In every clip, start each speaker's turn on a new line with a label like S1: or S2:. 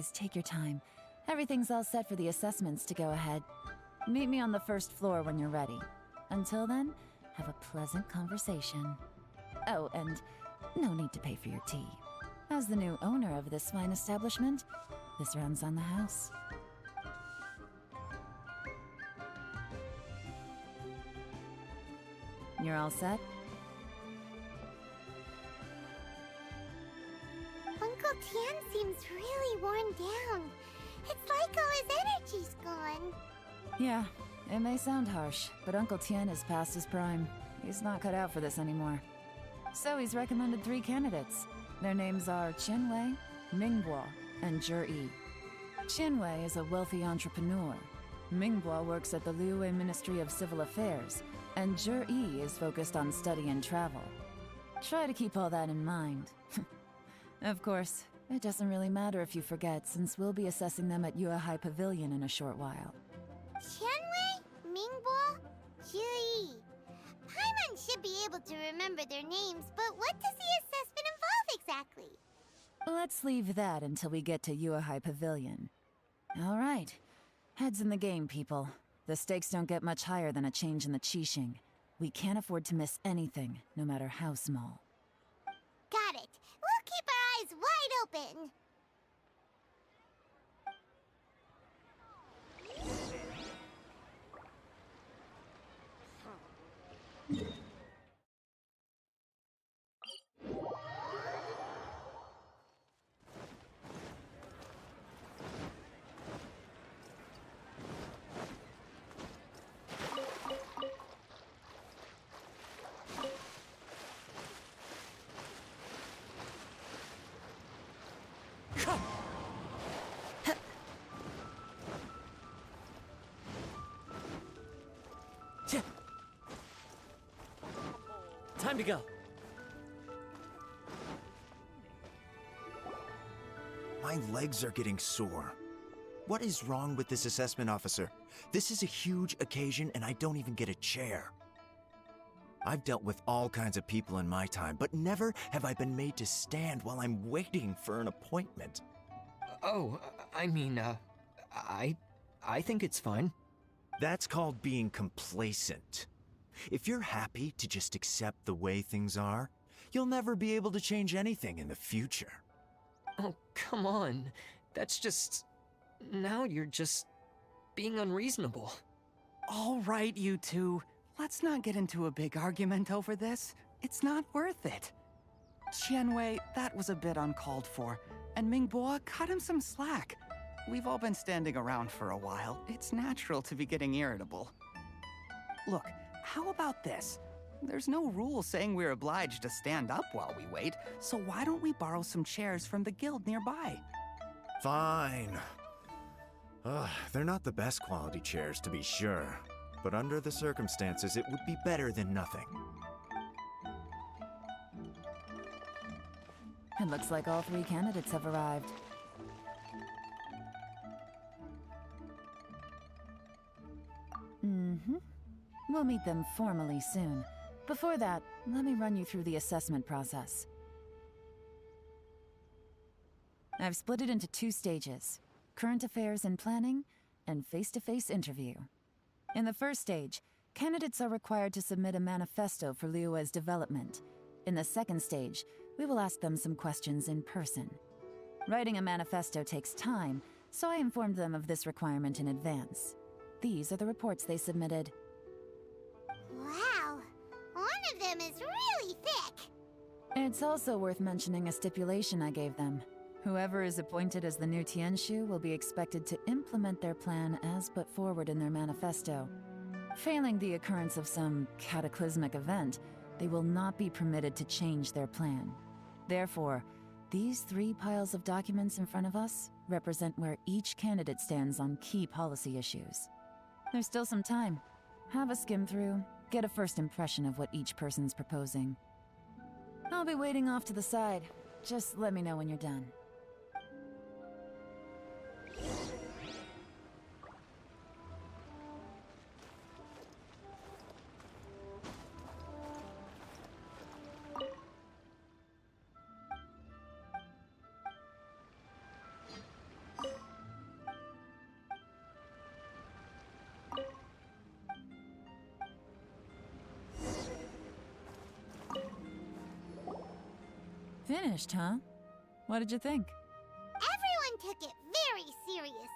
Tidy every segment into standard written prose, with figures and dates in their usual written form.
S1: guys, take your time. Everything's all set for the assessments to go ahead. Meet me on the first floor when you're ready. Until then, have a pleasant conversation. Oh, and no need to pay for your tea. As the new owner of this fine establishment, this runs on the house. You're all set?
S2: Uncle Tian seems really worn down. It's like all his energy's gone.
S1: Yeah, it may sound harsh, but Uncle Tian is past his prime. He's not cut out for this anymore. So he's recommended 3 candidates. Their names are Qianwei, Mingbo, and Zhi. Qianwei is a wealthy entrepreneur. Mingbo works at the Liyue Ministry of Civil Affairs, and Zhi is focused on study and travel. Try to keep all that in mind. Of course, it doesn't really matter if you forget, since we'll be assessing them at Yuehai Pavilion in a short while.
S2: Qianwei, Mingbo, Zhi. Paimon should be able to remember their names, but what does the assessment involve exactly?
S1: Let's leave that until we get to Yuehai Pavilion. All right. Heads in the game, people. The stakes don't get much higher than a change in the Qixing. We can't afford to miss anything, no matter how small.
S2: Got it. We'll keep our eyes wide open.
S3: Time to go.
S4: My legs are getting sore. What is wrong with this assessment officer? This is a huge occasion and I don't even get a chair. I've dealt with all kinds of people in my time, but never have I been made to stand while I'm waiting for an appointment.
S5: Oh, I think it's fine.
S4: That's called being complacent. If you're happy to just accept the way things are, you'll never be able to change anything in the future.
S5: Oh, come on. That's just... Now you're just being unreasonable.
S6: All right, you two. Let's not get into a big argument over this. It's not worth it. Qianwei, that was a bit uncalled for. And Mingbo, cut him some slack. We've all been standing around for a while. It's natural to be getting irritable. Look, how about this? There's no rule saying we're obliged to stand up while we wait, so why don't we borrow some chairs from the guild nearby?
S4: Fine. They're not the best quality chairs, to be sure. But under the circumstances, it would be better than nothing.
S1: It looks like all 3 candidates have arrived. We'll meet them formally soon. Before that, let me run you through the assessment process. I've split it into 2 stages: current affairs and planning, and face-to-face interview. In the first stage, candidates are required to submit a manifesto for Liyue's development. In the second stage, we will ask them some questions in person. Writing a manifesto takes time, so I informed them of this requirement in advance. These are the reports they submitted.
S2: Wow, one of them is really thick.
S1: It's also worth mentioning a stipulation I gave them. Whoever is appointed as the new Tianshu will be expected to implement their plan as put forward in their manifesto. Failing the occurrence of some cataclysmic event, they will not be permitted to change their plan. Therefore, these 3 piles of documents in front of us represent where each candidate stands on key policy issues. There's still some time. Have a skim through, get a first impression of what each person's proposing. I'll be waiting off to the side. Just let me know when you're done. Finished, huh? What did you think?
S2: Everyone took it very seriously.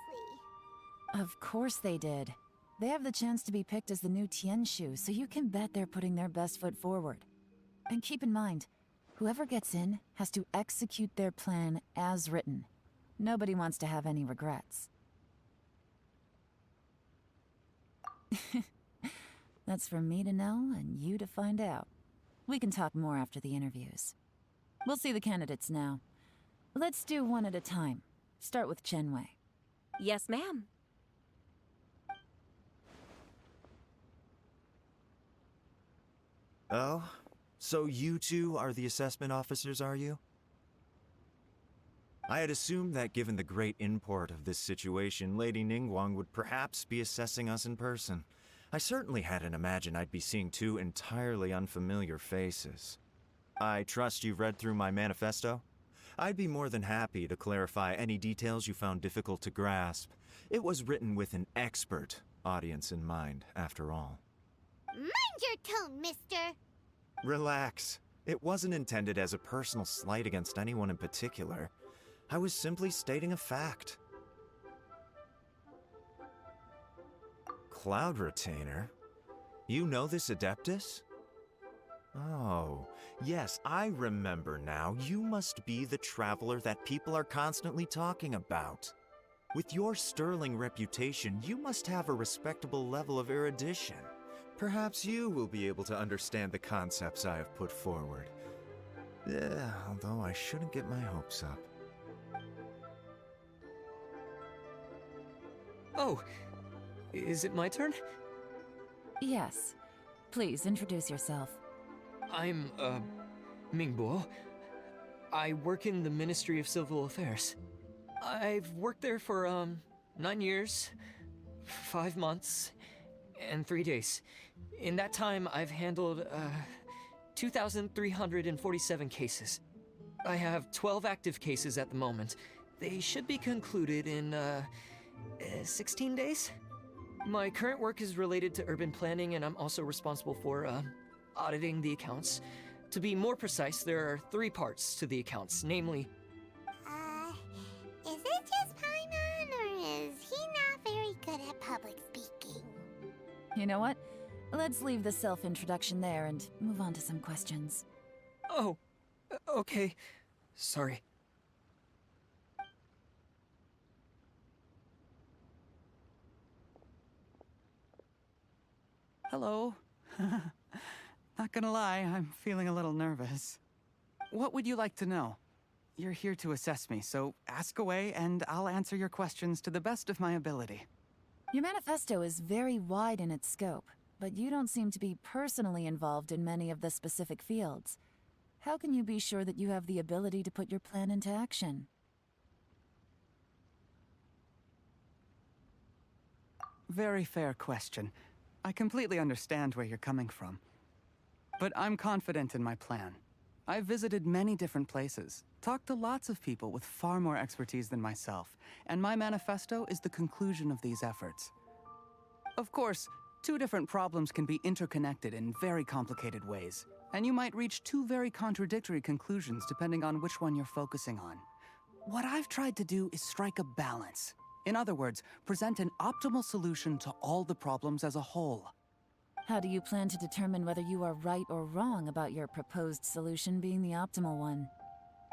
S1: Of course they did. They have the chance to be picked as the new Tianshu, so you can bet they're putting their best foot forward. And keep in mind, whoever gets in has to execute their plan as written. Nobody wants to have any regrets. That's for me to know and you to find out. We can talk more after the interviews. We'll see the candidates now. Let's do one at a time. Start with Chenwei.
S3: Yes, ma'am.
S4: Oh? So you two are the assessment officers, are you? I had assumed that given the great import of this situation, Lady Ningguang would perhaps be assessing us in person. I certainly hadn't imagined I'd be seeing two entirely unfamiliar faces. I trust you've read through my manifesto? I'd be more than happy to clarify any details you found difficult to grasp. It was written with an expert audience in mind, after all.
S2: Mind your tone, mister.
S4: Relax. It wasn't intended as a personal slight against anyone in particular. I was simply stating a fact. Cloud Retainer? You know this Adeptus? Oh, yes, I remember now. You must be the traveler that people are constantly talking about. With your sterling reputation, you must have a respectable level of erudition. Perhaps you will be able to understand the concepts I have put forward. Yeah, although I shouldn't get my hopes up.
S5: Oh, is it my turn?
S1: Yes. Please introduce yourself.
S5: I'm, Mingbo. I work in the Ministry of Civil Affairs. I've worked there for, 9 years, 5 months, and 3 days. In that time, I've handled, 2,347 cases. I have 12 active cases at the moment. They should be concluded in, 16 days? My current work is related to urban planning, and I'm also responsible for, auditing the accounts. To be more precise, there are 3 parts to the accounts, namely...
S2: Is it just Paimon, or is he not very good at public speaking?
S1: You know what? Let's leave the self-introduction there and move on to some questions.
S5: Oh, okay. Sorry.
S6: Hello. Not gonna lie, I'm feeling a little nervous. What would you like to know? You're here to assess me, so ask away and I'll answer your questions to the best of my ability.
S1: Your manifesto is very wide in its scope, but you don't seem to be personally involved in many of the specific fields. How can you be sure that you have the ability to put your plan into action?
S6: Very fair question. I completely understand where you're coming from. But I'm confident in my plan. I've visited many different places, talked to lots of people with far more expertise than myself, and my manifesto is the conclusion of these efforts. Of course, 2 different problems can be interconnected in very complicated ways, and you might reach 2 very contradictory conclusions depending on which one you're focusing on. What I've tried to do is strike a balance. In other words, present an optimal solution to all the problems as a whole.
S1: How do you plan to determine whether you are right or wrong about your proposed solution being the optimal one?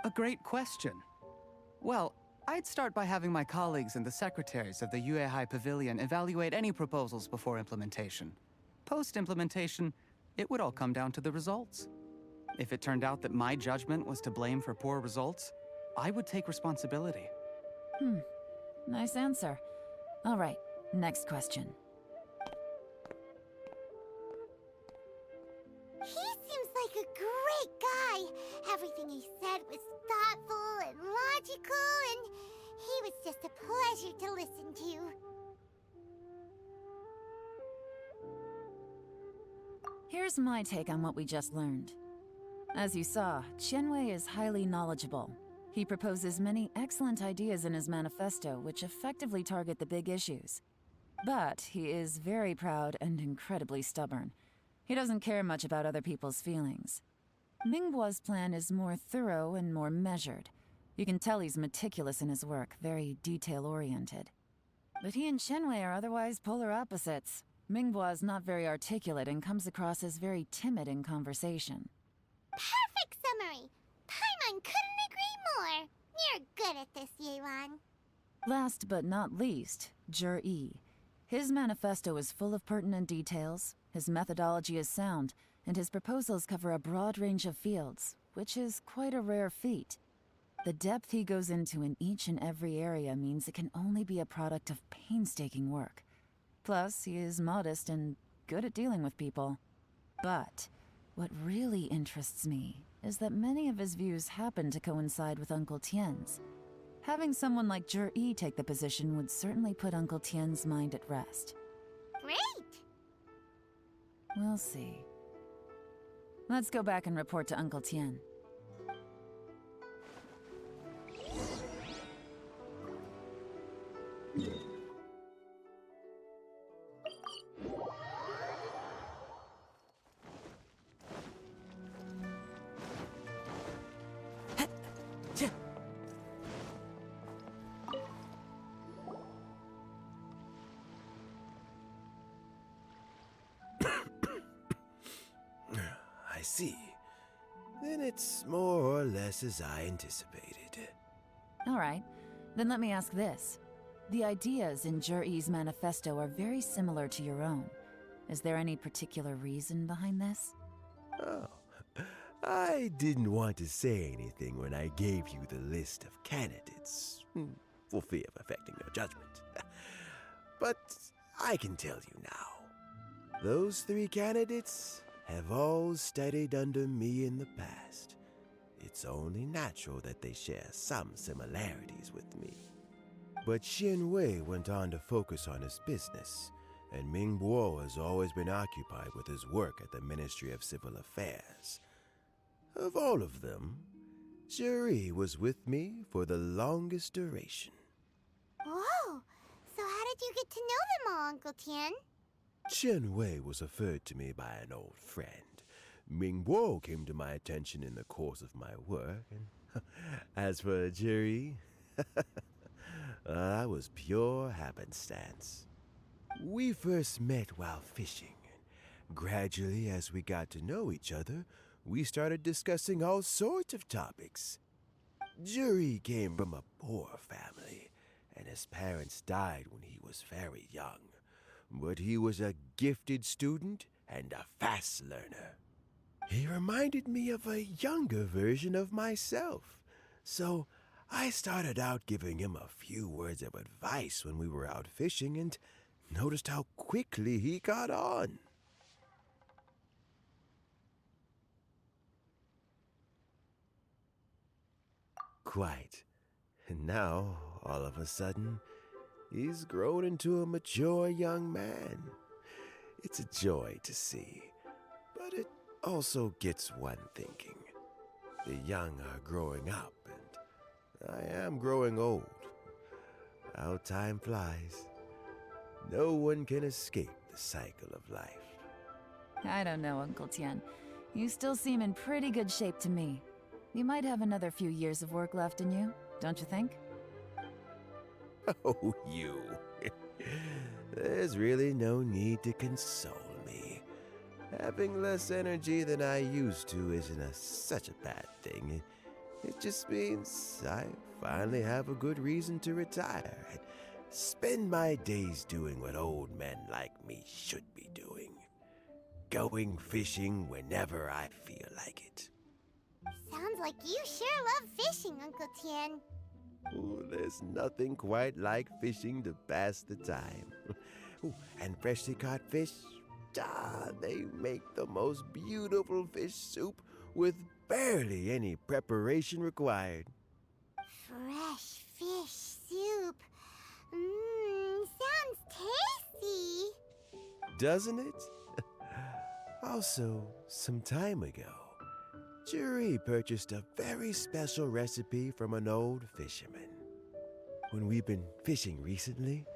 S6: A great question. Well, I'd start by having my colleagues and the secretaries of the Yuehai Pavilion evaluate any proposals before implementation. Post-implementation, it would all come down to the results. If it turned out that my judgment was to blame for poor results, I would take responsibility.
S1: Nice answer. All right, next question.
S2: He seems like a great guy. Everything he said was thoughtful and logical, and he was just a pleasure to listen to.
S1: Here's my take on what we just learned. As you saw, Chenwei is highly knowledgeable. He proposes many excellent ideas in his manifesto which effectively target the big issues. But he is very proud and incredibly stubborn. He doesn't care much about other people's feelings. Mingboa's plan is more thorough and more measured. You can tell he's meticulous in his work, very detail-oriented. But he and Shenwei are otherwise polar opposites. Mingboa is not very articulate and comes across as very timid in conversation.
S2: Perfect summary! Paimon couldn't agree more! You're good at this, Yewan.
S1: Last but not least, Jur-E. His manifesto is full of pertinent details, his methodology is sound, and his proposals cover a broad range of fields, which is quite a rare feat. The depth he goes into in each and every area means it can only be a product of painstaking work. Plus, he is modest and good at dealing with people. But what really interests me is that many of his views happen to coincide with Uncle Tien's. Having someone like Jur-E take the position would certainly put Uncle Tien's mind at rest.
S2: Great!
S1: We'll see. Let's go back and report to Uncle Tien.
S3: I see. Then it's more or less as I anticipated.
S1: All right, then let me ask this. The ideas in Jur-E's manifesto are very similar to your own. Is there any particular reason behind this?
S3: Oh, I didn't want to say anything when I gave you the list of candidates, for fear of affecting your judgment. But I can tell you now. Those 3 candidates have all studied under me in the past. It's only natural that they share some similarities with me. But Shenwei went on to focus on his business, and Mingbo has always been occupied with his work at the Ministry of Civil Affairs. Of all of them, Jur-E was with me for the longest duration.
S2: Whoa! So how did you get to know them all, Uncle Tien?
S3: Shenwei was referred to me by an old friend. Mingbo came to my attention in the course of my work, and as for Jur-E, that was pure happenstance. We first met while fishing, and gradually as we got to know each other, we started discussing all sorts of topics. Jur-E came from a poor family, and his parents died when he was very young. But he was a gifted student and a fast learner. He reminded me of a younger version of myself, so I started out giving him a few words of advice when we were out fishing and noticed how quickly he got on. Quite. And now, all of a sudden, he's grown into a mature young man. It's a joy to see, but it also gets one thinking. The young are growing up, and I am growing old. How time flies. No one can escape the cycle of life.
S1: I don't know, Uncle Tien. You still seem in pretty good shape to me. You might have another few years of work left in you, don't you think?
S3: Oh, you. There's really no need to console me. Having less energy than I used to isn't such a bad thing. It just means I finally have a good reason to retire and spend my days doing what old men like me should be doing. Going fishing whenever I feel like it.
S2: Sounds like you sure love fishing, Uncle Tien.
S3: Ooh, there's nothing quite like fishing to pass the time. Ooh, and freshly caught fish, they make the most beautiful fish soup with barely any preparation required.
S2: Fresh fish soup. Sounds tasty.
S3: Doesn't it? Also, some time ago, Jur-E purchased a very special recipe from an old fisherman. When we've been fishing recently,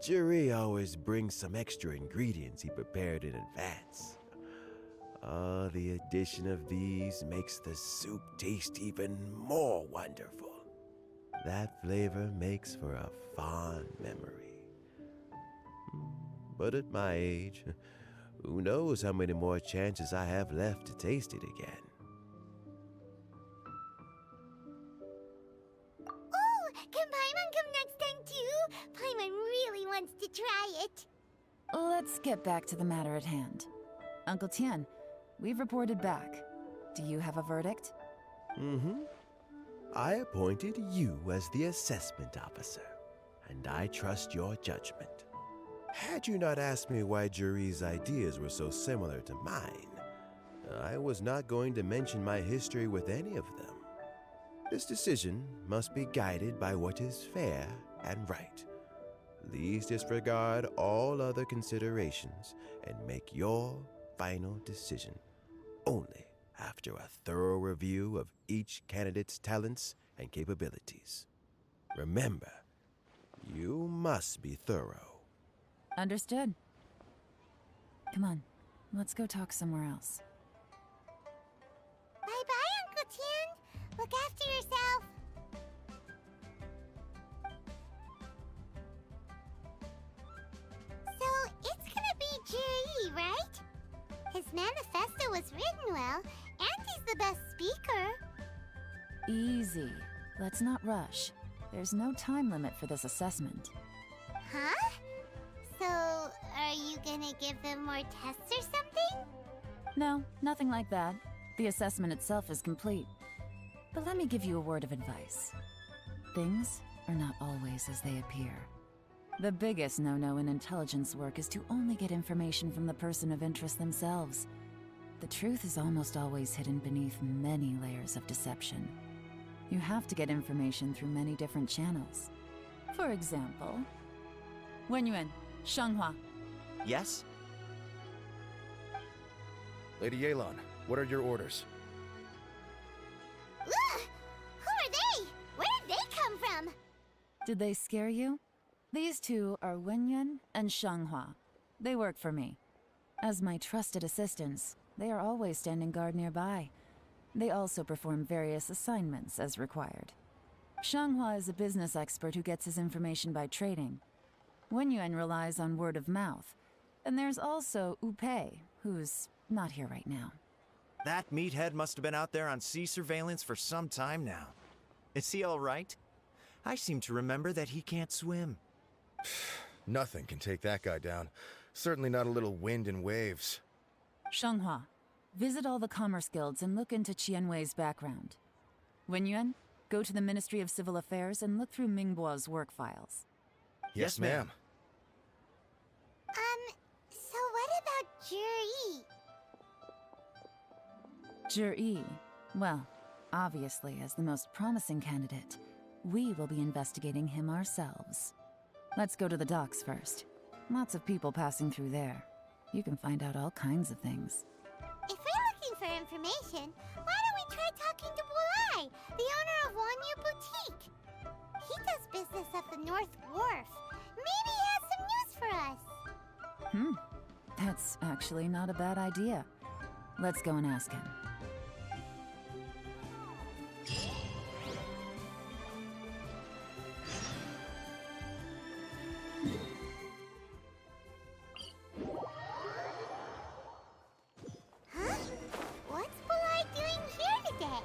S3: Jur-E always brings some extra ingredients he prepared in advance. The addition of these makes the soup taste even more wonderful. That flavor makes for a fond memory. But at my age, who knows how many more chances I have left to taste it again.
S2: Oh, can Paimon come next time too? Paimon really wants to try it.
S1: Let's get back to the matter at hand. Uncle Tian, we've reported back. Do you have a verdict?
S3: I appointed you as the assessment officer, and I trust your judgment. Had you not asked me why Juri's ideas were so similar to mine, I was not going to mention my history with any of them. This decision must be guided by what is fair and right. Please disregard all other considerations and make your final decision only after a thorough review of each candidate's talents and capabilities. Remember, you must be thorough.
S1: Understood. Come on, let's go talk somewhere else.
S2: Bye-bye, Uncle Tian. Look after yourself. So, it's gonna be Juri, right? His manifesto was written well, and he's the best speaker.
S1: Easy. Let's not rush. There's no time limit for this assessment.
S2: Huh? So, are you gonna give them more tests or something?
S1: No, nothing like that. The assessment itself is complete. But let me give you a word of advice. Things are not always as they appear. The biggest no-no in intelligence work is to only get information from the person of interest themselves. The truth is almost always hidden beneath many layers of deception. You have to get information through many different channels. For example, Wenyuan, Shanghua.
S4: Yes?
S7: Lady Yelan, what are your orders?
S2: Ugh! Who are they? Where did they come from?
S1: Did they scare you? These two are Wenyuan and Shanghua. They work for me. As my trusted assistants, they are always standing guard nearby. They also perform various assignments as required. Shanghua is a business expert who gets his information by trading. Wenyuan relies on word of mouth. And there's also Upei, who's not here right now.
S4: That meathead must have been out there on sea surveillance for some time now. Is he all right? I seem to remember that he can't swim.
S7: Nothing can take that guy down. Certainly not a little wind and waves.
S1: Shanghua, visit all the commerce guilds and look into Qianwei's background. Wenyuan, go to the Ministry of Civil Affairs and look through Mingbo's work files.
S7: Yes, ma'am.
S2: So what about Juri?
S1: Juri, well, obviously as the most promising candidate, we will be investigating him ourselves. Let's go to the docks first. Lots of people passing through there. You can find out all kinds of things.
S2: If we're looking for information, why don't we try talking to Bulai, the owner of Wanyu Boutique? He does business at the North Wharf. Maybe he has some news for us.
S1: That's actually not a bad idea. Let's go and ask him.
S2: Huh? What's Bulai doing here today?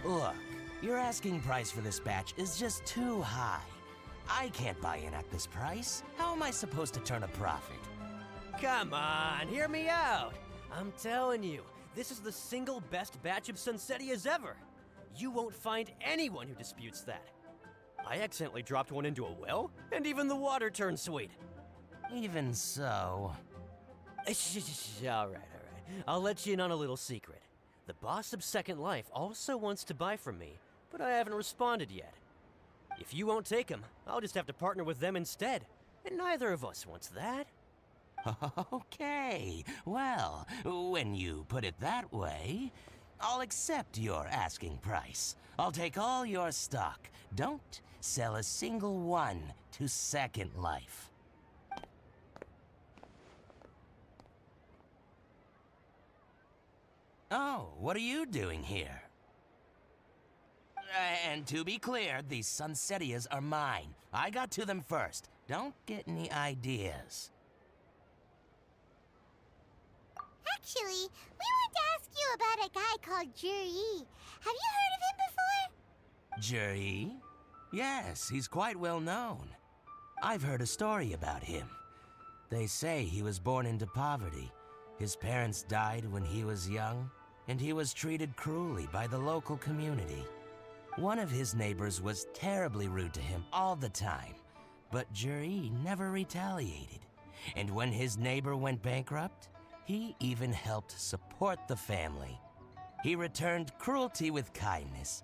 S8: Look, your asking price for this batch is just too high. I can't buy in at this price. How am I supposed to turn a profit?
S9: Come on, hear me out. I'm telling you, this is the single best batch of Sunsetias ever. You won't find anyone who disputes that. I accidentally dropped one into a well, and even the water turned sweet.
S8: Even so...
S9: All right. I'll let you in on a little secret. The boss of Second Life also wants to buy from me, but I haven't responded yet. If you won't take him, I'll just have to partner with them instead, and neither of us wants that.
S8: Okay, well, when you put it that way, I'll accept your asking price. I'll take all your stock. Don't sell a single one to Second Life. Oh, what are you doing here? And to be clear, these Sunsettias are mine. I got to them first. Don't get any ideas.
S2: Actually, we want to ask you about a guy called Juri. Have you heard of him before?
S8: Juri? Yes, he's quite well known. I've heard a story about him. They say he was born into poverty. His parents died when he was young, and he was treated cruelly by the local community. One of his neighbors was terribly rude to him all the time, but Juri never retaliated. And when his neighbor went bankrupt, he even helped support the family. He returned cruelty with kindness,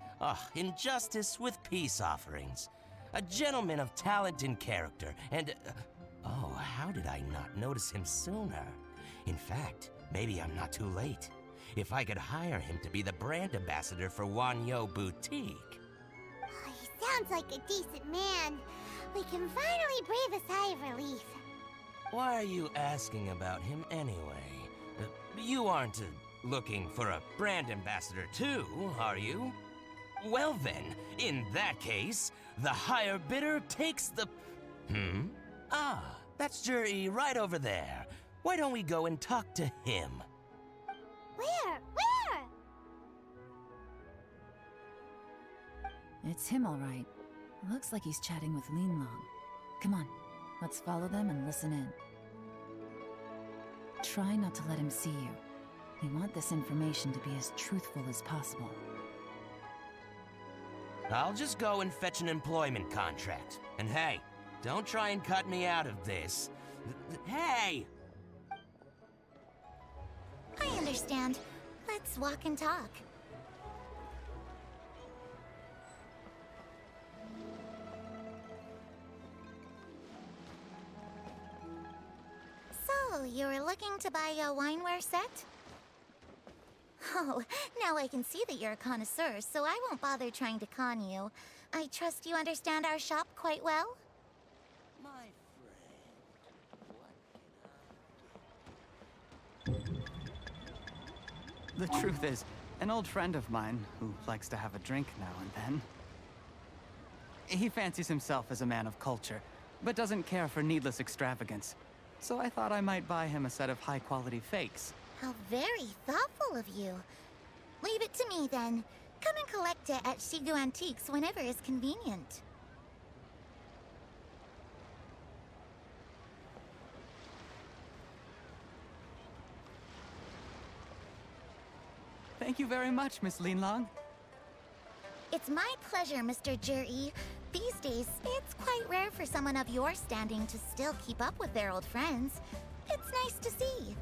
S8: injustice with peace offerings. A gentleman of talent and character, and... oh, how did I not notice him sooner? In fact, maybe I'm not too late. If I could hire him to be the brand ambassador for miHoYo Boutique.
S2: Oh, he sounds like a decent man. We can finally breathe a sigh of relief.
S8: Why are you asking about him anyway? You aren't looking for a brand ambassador too, are you? Well then, in that case, the higher bidder takes the... Ah, that's Juri right over there. Why don't we go and talk to him?
S2: Where?
S1: It's him, all right. Looks like he's chatting with Linlong. Come on, let's follow them and listen in. Try not to let him see you. We want this information to be as truthful as possible.
S8: I'll just go and fetch an employment contract. And hey, don't try and cut me out of this. Hey!
S2: I understand. Let's walk and talk. So, you were looking to buy a wineware set? Oh, now I can see that you're a connoisseur, so I won't bother trying to con you. I trust you understand our shop quite well?
S8: My friend,
S6: The truth is, an old friend of mine, who likes to have a drink now and then, he fancies himself as a man of culture, but doesn't care for needless extravagance. So I thought I might buy him a set of high-quality fakes.
S2: How very thoughtful of you. Leave it to me, then. Come and collect it at Shigu Antiques whenever is convenient.
S6: Thank you very much, Miss Linlong.
S2: It's my pleasure, Mr. Juri. These days, it's quite rare for someone of your standing to still keep up with their old friends. It's nice to see.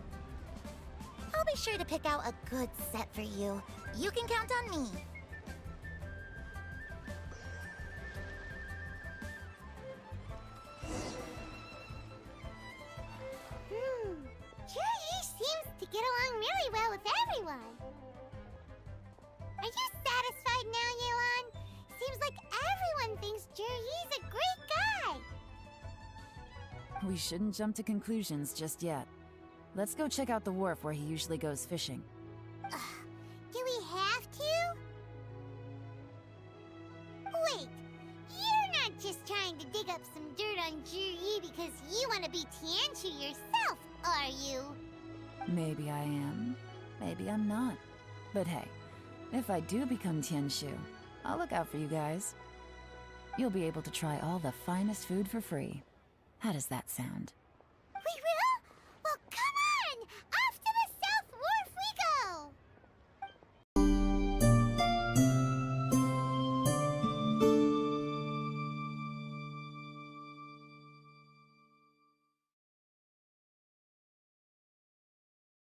S2: I'll be sure to pick out a good set for you. You can count on me. Juri seems to get along really well with everyone. Are you satisfied now, Yelan? Seems like everyone thinks Juri's a great guy.
S1: We shouldn't jump to conclusions just yet. Let's go check out the wharf where he usually goes fishing.
S2: Do we have to? Wait, you're not just trying to dig up some dirt on Juri because you want to be Tianshu yourself, are you?
S1: Maybe I am. Maybe I'm not. But hey, if I do become Tianshu, I'll look out for you guys. You'll be able to try all the finest food for free. How does that sound?